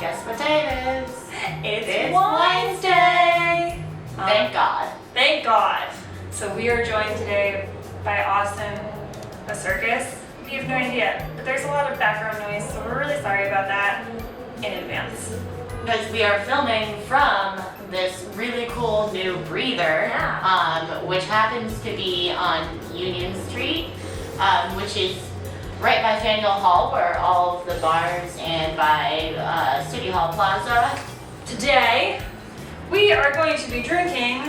Guess what day it is? It's Winesday! Thank God. Thank God. So we are joined today by Austin, a circus. We have no idea, but there's a lot of background noise, so we're really sorry about that in advance. Because we are filming from this really cool new breather, which happens to be on Union Street, which is right by Faneuil Hall, where all of the bars, and by City Hall Plaza. Today, we are going to be drinking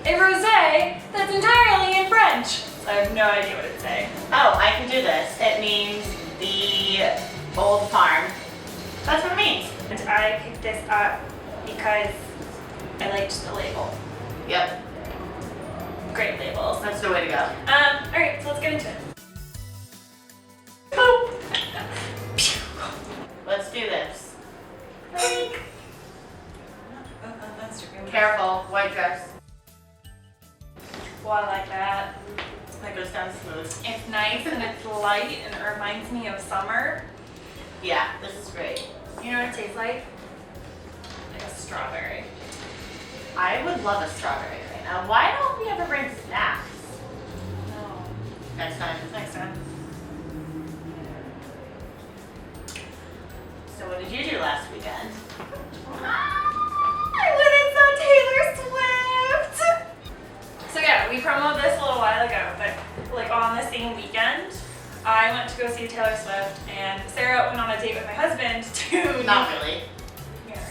a rosé that's entirely in French. I have no idea what it's saying. Oh, I can do this. It means the old farm. That's what it means. And I picked this up because I liked the label. Yep, Great labels. that's the way to go. Alright, so let's get into it. Let's do this. That's Careful, white dress. Well, I like that. That goes down smooth. It's nice and it's light and it reminds me of summer. Yeah, this is great. You know what it tastes like? Like a strawberry. I would love a strawberry right now. Why don't we ever bring snacks? No. Next time. Next time. So what did you do last weekend? I went and saw Taylor Swift! So yeah, we promoted this a little while ago, but like on the same weekend, I went to go see Taylor Swift and Sarah went on a date with my husband to Not really.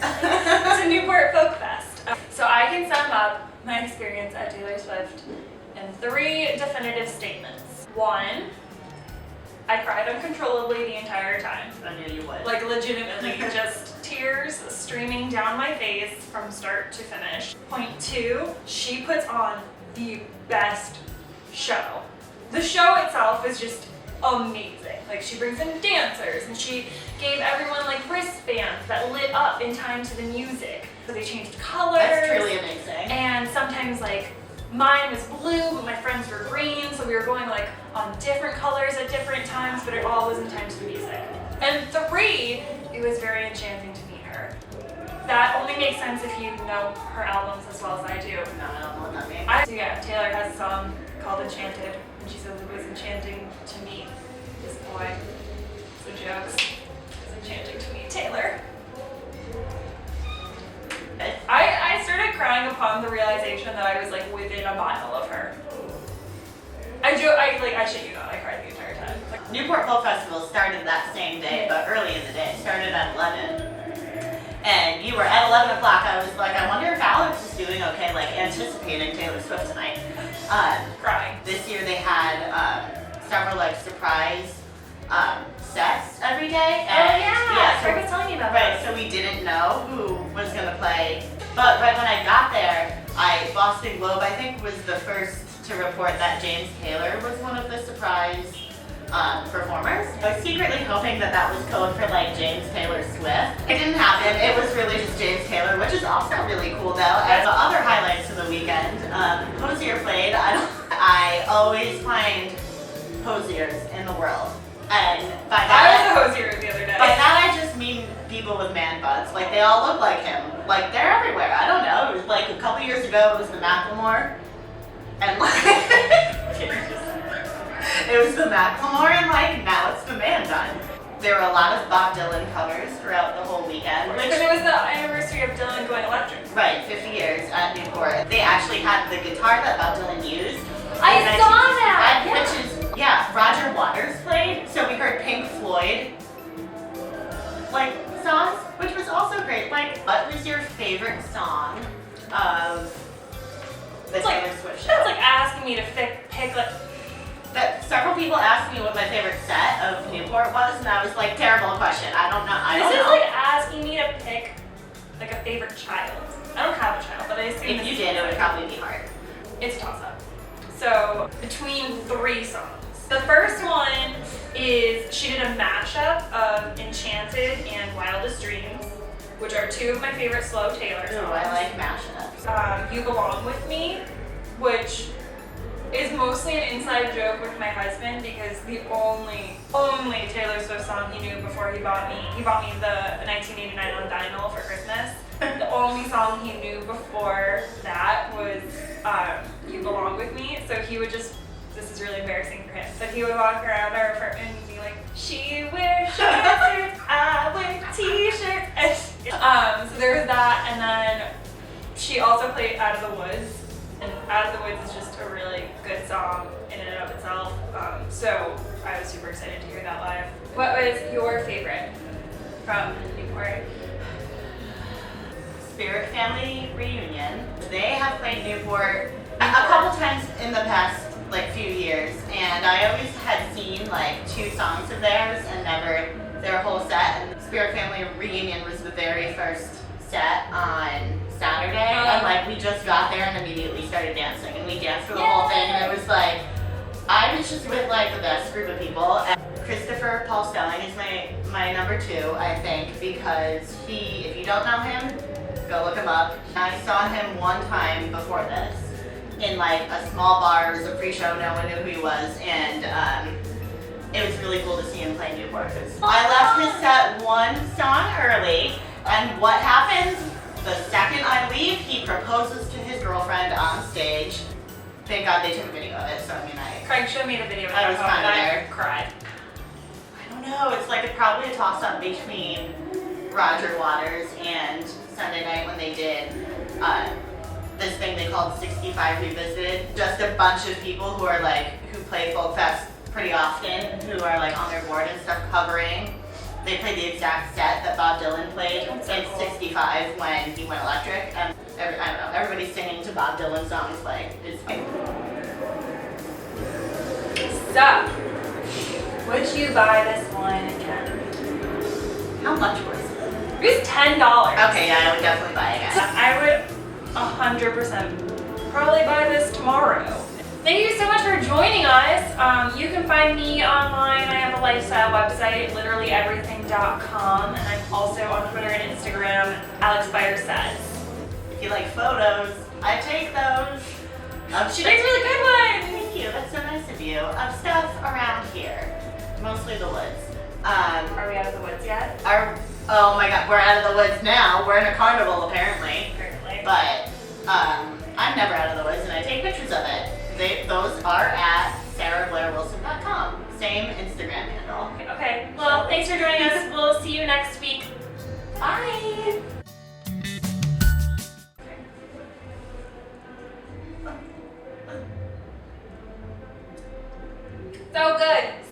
to Newport Folk Fest. So I can sum up my experience at Taylor Swift in 3 definitive statements. 1, I cried uncontrollably the entire time. I knew you would. Like legitimately, just tears streaming down my face from start to finish. Point 2, she puts on the best show. The show itself is just amazing. Like she brings in dancers and she gave everyone like wristbands that lit up in time to the music. So they changed colors. That's truly amazing. And sometimes like mine was blue, but my friends were green, so we were going like on different colors at different times, but it all was in time to the music. And 3, it was very enchanting to meet her. That only makes sense if you know her albums as well as I do. No, I don't know what that means. So yeah, Taylor has a song called Enchanted, and she says it was enchanting to meet this boy. So jokes. It's enchanting to meet Taylor. I started crying upon the realization that I was like within a mile of her. I shit you not, I cried the entire time. Like, Newport Folk Festival started that same day, but early in the day. It started at 11. And you were at 11 o'clock. I was like, I wonder if Alex is doing okay, like anticipating Taylor Swift tonight. crying. This year they had several like surprise sets every day. And, yeah, so, Greg was telling me about right, that. so we didn't know who was gonna play. But right when I got there, Boston Globe, I think, was the first to report that James Taylor was one of the surprise performers. I was secretly hoping that that was code for like James Taylor Swift. It didn't happen. It was really just James Taylor, which is also really cool though. And the other highlights of the weekend, Hosier played. I always find Hosiers in the world. And by that, I was a hosier the other day. by that I just mean people with man buns. Like they all look like him. Like they're everywhere. I don't know. It was like a couple years ago it was the Macklemore. And like it was the Macklemore and like now it's the man bun. There were a lot of Bob Dylan covers throughout the whole weekend. And it was the anniversary of Dylan going electric. Right, 50 years at Newport. They actually had the guitar that Bob Dylan used. I in saw that! 1965, which is, Roger Waters played. So we heard Pink Floyd, like, songs, which was also great. Like, what was your favorite song of the Taylor Swift show? That's like asking me to pick like. That several people asked me what my favorite set of Newport was, and I was like, terrible question. I don't know. This is like asking me to pick like a favorite child. I don't have a child, but I assume If you did, it would probably be hard. it's a toss-up. So between 3 songs. The first one is she did a mashup of Enchanted and Wildest Dreams, which are 2 of my favorite slow Taylor songs. Ooh, I like mashups. You Belong With Me, which is mostly an inside joke with my husband because the only Taylor Swift song he knew before he bought me the 1989 on vinyl for Christmas. The only song he knew before that was You Belong With Me. So he would just, this is really embarrassing for him, but he would walk around our apartment and be like, she wears shirts, I wear t-shirts. So there was that, and then she also played Out of the Woods. And Out of the Woods is just a really good song in and of itself. So I was super excited to hear that live. What was your favorite from Newport? Spirit Family Reunion. They have played Newport a couple times in the past like few years, and I always had seen like 2 songs of theirs and never their whole set. And Spirit Family Reunion was the very first set on Saturday, and like we just got there and immediately started dancing, and we danced for the whole thing, and it was like, I was just with like the best group of people. And Christopher Paul Stelling is my number 2, I think, because he, if you don't know him, go look him up. I saw him one time before this in like a small bar. It was a free show, no one knew who he was, and it was really cool to see him play Newport. I left his set 1 song early, and what happens? The second I leave, he proposes to his girlfriend on stage. Thank God they took a video of it, so I mean, Craig showed me the video. I was kind of there. I cried. I don't know, it's like probably a toss-up between Roger Waters and Sunday night when they did this thing they called 65 Revisited. Just a bunch of people who are like, who play folk fest pretty often, who are like on their board and stuff covering. They played the exact set that Bob Dylan played in 65 when he went electric. And I don't know, everybody's singing to Bob Dylan songs like, it's So, would you buy this wine again? How much was it? It was $10. Okay, yeah, I would definitely buy it again. I would 100% probably buy this tomorrow. Thank you so much for joining us. You can find me online. I have a lifestyle website, literallyeverything.com, and I'm also on Twitter and Instagram, AlexByerSays. If you like photos, I take those. She takes really good ones. Thank you, that's so nice of you. Of stuff around here, mostly the woods. Are we out of the woods yet? Oh my God, we're out of the woods now. We're in a carnival apparently. But I'm never out of the woods, and I take pictures of it. Those are at sarahblairwilson.com. Same Instagram handle. Okay, well, thanks for joining us. We'll see you next week. Bye. So good.